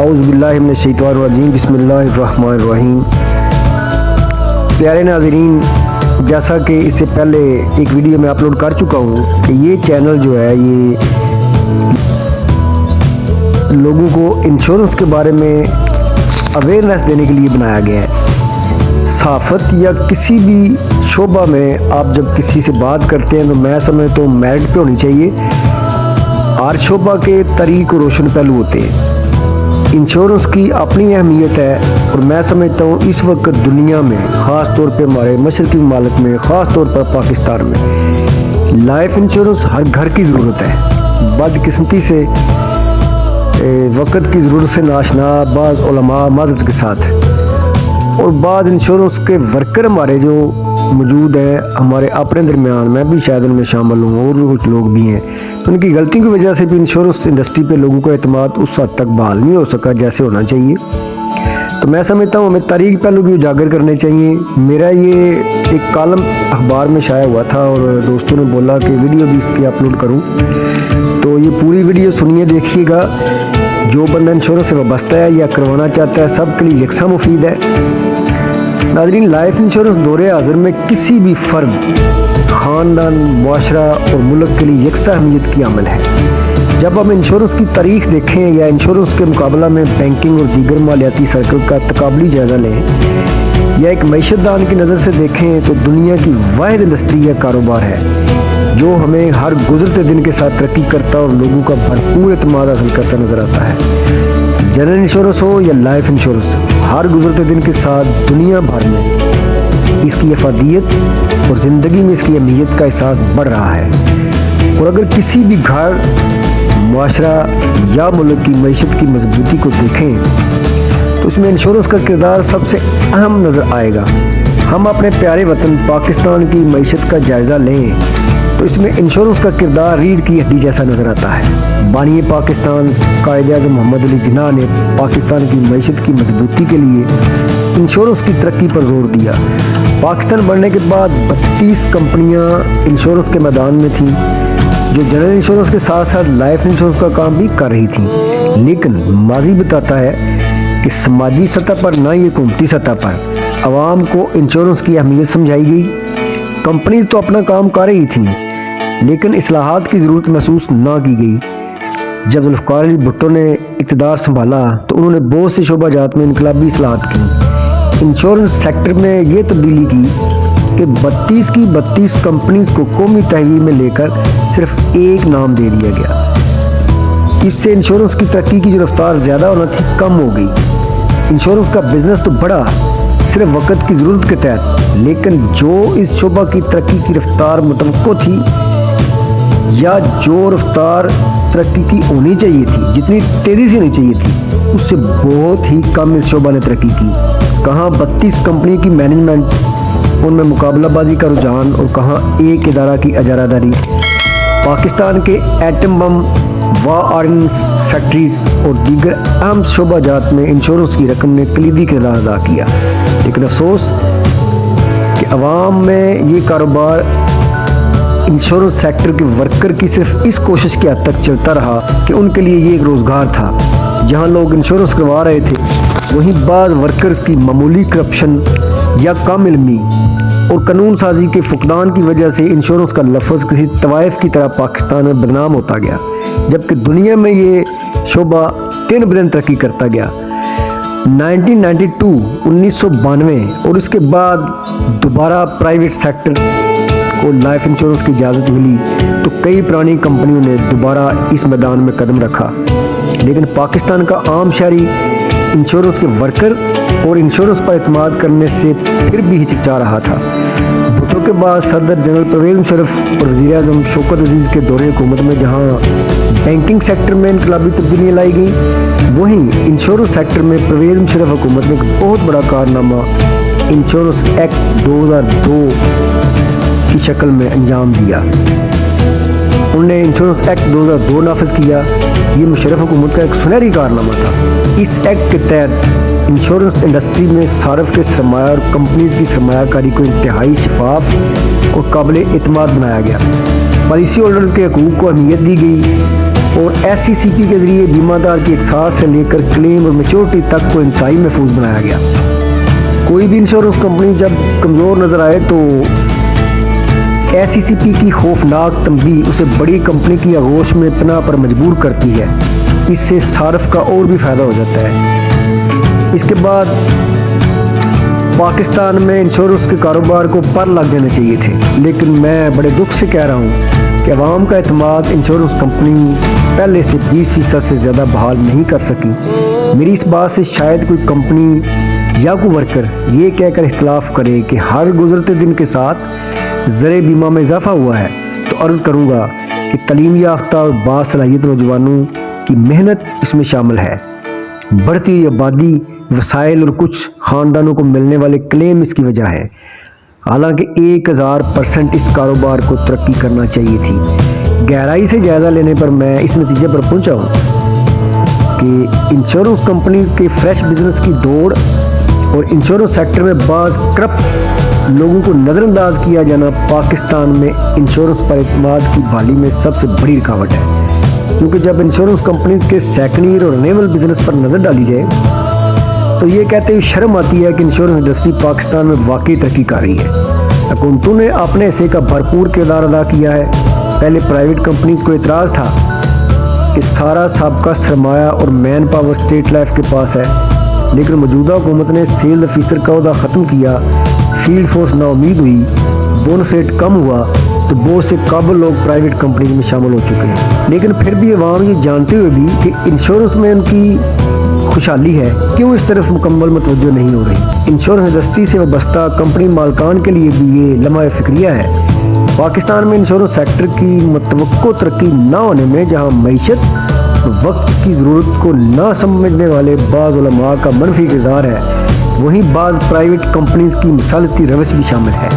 اعوذ باللہ من الشیطان الرجیم بسم اللہ الرحمن الرحیم۔ پیارے ناظرین، جیسا کہ اس سے پہلے ایک ویڈیو میں اپلوڈ کر چکا ہوں کہ یہ چینل جو ہے یہ لوگوں کو انشورنس کے بارے میں اویئرنیس دینے کے لیے بنایا گیا ہے۔ صحافت یا کسی بھی شعبہ میں آپ جب کسی سے بات کرتے ہیں تو میں سمجھتا ہوں میرٹ پہ ہونی چاہیے۔ ہر شعبہ کے طریق و روشن پہلو ہوتے ہیں۔ انشورنس کی اپنی اہمیت ہے اور میں سمجھتا ہوں اس وقت دنیا میں، خاص طور پہ ہمارے مشرقی ممالک میں، خاص طور پر پاکستان میں لائف انشورنس ہر گھر کی ضرورت ہے۔ بدقسمتی سے وقت کی ضرورت سے ناشنا بعض علماء معذرت کے ساتھ اور بعض انشورنس کے ورکر ہمارے جو موجود ہیں ہمارے اپنے درمیان، میں بھی شاید ان میں شامل ہوں اور کچھ لوگ بھی ہیں، تو ان کی غلطیوں کی وجہ سے بھی انشورنس انڈسٹری پہ لوگوں کا اعتماد اس حد تک بحال نہیں ہو سکا جیسے ہونا چاہیے۔ تو میں سمجھتا ہوں ہمیں تاریخ پہلو بھی اجاگر کرنے چاہیے۔ میرا یہ ایک کالم اخبار میں شائع ہوا تھا اور دوستوں نے بولا کہ ویڈیو بھی اس کی اپلوڈ کروں، تو یہ پوری ویڈیو سنیے، دیکھیے گا۔ جو بندہ انشورنس سے وابستہ ہے یا کروانا چاہتا ہے سب کے لیے یکساں مفید ہے۔ ناظرین، لائف انشورنس دور حاضر میں کسی بھی فرد، خاندان، معاشرہ اور ملک کے لیے یکساں اہمیت کی عامل ہے۔ جب ہم انشورنس کی تاریخ دیکھیں یا انشورنس کے مقابلہ میں بینکنگ اور دیگر مالیاتی سرکل کا تقابلی جائزہ لیں یا ایک معیشت دان کی نظر سے دیکھیں تو دنیا کی واحد انڈسٹری یا کاروبار ہے جو ہمیں ہر گزرتے دن کے ساتھ ترقی کرتا اور لوگوں کا بھرپور اعتماد حاصل کرتا نظر آتا ہے۔ جنرل انشورنس ہو یا لائف انشورنس، ہر گزرتے دن کے ساتھ دنیا بھر میں اس کی افادیت اور زندگی میں اس کی اہمیت کا احساس بڑھ رہا ہے۔ اور اگر کسی بھی گھر، معاشرہ یا ملک کی معیشت کی مضبوطی کو دیکھیں تو اس میں انشورنس کا کردار سب سے اہم نظر آئے گا۔ ہم اپنے پیارے وطن پاکستان کی معیشت کا جائزہ لیں تو اس میں انشورنس کا کردار ریڑھ کی ہڈی جیسا نظر آتا ہے۔ بانی پاکستان قائد اعظم محمد علی جناح نے پاکستان کی معیشت کی مضبوطی کے لیے انشورنس کی ترقی پر زور دیا۔ پاکستان بننے کے بعد 32 کمپنیاں انشورنس کے میدان میں تھیں جو جنرل انشورنس کے ساتھ ساتھ لائف انشورنس کا کام بھی کر رہی تھیں، لیکن ماضی بتاتا ہے کہ سماجی سطح پر نہ یہ حکومتی سطح پر عوام کو انشورنس کی اہمیت سمجھائی گئی۔ کمپنیز تو اپنا کام کر رہی تھیں لیکن اصلاحات کی ضرورت محسوس نہ کی گئی۔ جب ذوالفقار علی بھٹو نے اقتدار سنبھالا تو انہوں نے بہت سے شعبہ جات میں انقلابی اصلاحات کی۔ انشورنس سیکٹر میں یہ تبدیلی کی کہ 32 کی 32 کمپنیز کو قومی تحویل میں لے کر صرف ایک نام دے دیا گیا۔ اس سے انشورنس کی ترقی کی جو رفتار زیادہ ہونا تھی کم ہو گئی۔ انشورنس کا بزنس تو بڑھا صرف وقت کی ضرورت کے تحت، لیکن جو اس شعبہ کی ترقی کی رفتار متوقع تھی یا جو رفتار ترقی کی ہونی چاہیے تھی، جتنی تیزی سے ہونی چاہیے تھی، اس سے بہت ہی کم اس شعبہ نے ترقی کی۔ کہاں 32 کمپنی کی مینجمنٹ، ان میں مقابلہ بازی کا رجحان، اور کہاں ایک ادارہ کی اجارہ داری۔ پاکستان کے ایٹم بم، واہ آرڈننس فیکٹریز اور دیگر اہم شعبہ جات میں انشورنس کی رقم نے کلیدی کردار ادا کیا، لیکن افسوس کہ عوام میں یہ کاروبار انشورنس سیکٹر کے ورکر کی صرف اس کوشش کی حد تک چلتا رہا کہ ان کے لیے یہ ایک روزگار تھا۔ جہاں لوگ انشورنس کروا رہے تھے وہیں بعض ورکرز کی معمولی کرپشن یا کم علمی اور قانون سازی کے فقدان کی وجہ سے انشورنس کا لفظ کسی طوائف کی طرح پاکستان میں بدنام ہوتا گیا، جبکہ دنیا میں یہ شعبہ دن بدن ترقی کرتا گیا۔ 1992 اور اس کے بعد دوبارہ پرائیویٹ سیکٹر کو لائف انشورنس کی اجازت ملی تو کئی پرانی کمپنیوں نے دوبارہ اس میدان میں قدم رکھا، لیکن پاکستان کا عام شہری انشورنس کے ورکر اور انشورنس پر اعتماد کرنے سے پھر بھی ہچکچا رہا تھا۔ بھٹو کے بعد صدر جنرل پرویز مشرف اور وزیر اعظم شوکت عزیز کے دور حکومت میں جہاں بینکنگ سیکٹر میں انقلابی تبدیلیاں لائی گئیں، وہیں انشورنس سیکٹر میں پرویز مشرف حکومت نے ایک بہت بڑا کارنامہ انشورنس ایکٹ 2002 کی شکل میں انجام دیا۔ انہوں نے انشورنس ایکٹ 2002 نافذ کیا۔ یہ مشرف حکومت کا ایک سنہری کارنامہ تھا۔ اس ایکٹ کے تحت انشورنس انڈسٹری میں صارف کے سرمایہ اور کمپنیز کی سرمایہ کاری کو انتہائی شفاف اور قابل اعتماد بنایا گیا۔ پالیسی ہولڈرز کے حقوق کو اہمیت دی گئی اور SCCP کے ذریعے بیمہ دار کی اقساط سے لے کر کلیم اور میچورٹی تک کو انتہائی محفوظ بنایا گیا۔ کوئی بھی انشورنس کمپنی جب کمزور نظر آئے تو SCCP کی خوفناک تنبیہ اسے بڑی کمپنی کی آغوش میں پناہ پر مجبور کرتی ہے۔ اس سے صارف کا اور بھی فائدہ ہو جاتا ہے۔ اس کے بعد پاکستان میں انشورنس کے کاروبار کو پر لگ جانے چاہیے تھے، لیکن میں بڑے دکھ سے کہہ رہا ہوں کہ عوام کا اعتماد انشورنس کمپنی پہلے سے 20% سے زیادہ بحال نہیں کر سکی۔ میری اس بات سے شاید کوئی کمپنی یا کوئی ورکر یہ کہہ کر اختلاف کرے کہ ہر گزرتے دن کے ساتھ زرعی بیمہ میں اضافہ ہوا ہے، تو عرض کروں گا کہ تعلیم یافتہ اور باصلاحیت نوجوانوں کی محنت اس میں شامل ہے۔ بڑھتی ہوئی آبادی، وسائل اور کچھ خاندانوں کو ملنے والے کلیم اس کی وجہ ہے۔ حالانکہ 1000% اس کاروبار کو ترقی کرنا چاہیے تھی۔ گہرائی سے جائزہ لینے پر میں اس نتیجے پر پہنچا ہوں کہ انشورنس کمپنیز کے فریش بزنس کی دوڑ اور انشورنس سیکٹر میں بعض کرپٹ لوگوں کو نظر انداز کیا جانا پاکستان میں انشورنس پر اعتماد کی بحالی میں سب سے بڑی رکاوٹ ہے۔ کیونکہ جب انشورنس کمپنیز کے سیکنڈ اور رینیول بزنس پر نظر ڈالی جائے تو یہ کہتے ہوئے شرم آتی ہے کہ انشورنس انڈسٹری پاکستان میں واقعی ترقی کر رہی ہے۔ حکومتوں نے اپنے حصے کا بھرپور کردار ادا کیا ہے۔ پہلے پرائیویٹ کمپنیز کو اعتراض تھا کہ سارا سابقہ سرمایہ اور مین پاور اسٹیٹ لائف کے پاس ہے، لیکن موجودہ حکومت نے سیل آفیسر کا عہدہ ختم کیا، فیلڈ فورس نا امید ہوئی، بونس ریٹ کم ہوا تو بہت سے قابل لوگ پرائیویٹ کمپنیز میں شامل ہو چکے ہیں۔ لیکن پھر بھی عوام یہ جانتے ہوئے بھی کہ انشورنس میں ان کی خوشحالی ہے، کیوں اس طرف مکمل متوجہ نہیں ہو رہی۔ انشورنس انڈسٹری سے وابستہ کمپنی مالکان کے لیے بھی یہ لمحہ فکریہ ہے۔ پاکستان میں انشورنس سیکٹر کی متوقع ترقی نہ ہونے میں جہاں معیشت وقت کی ضرورت کو نہ سمجھنے والے بعض علماء کا منفی کردار ہے، وہیں بعض پرائیویٹ کمپنیز کی مثالتی روش بھی شامل ہے۔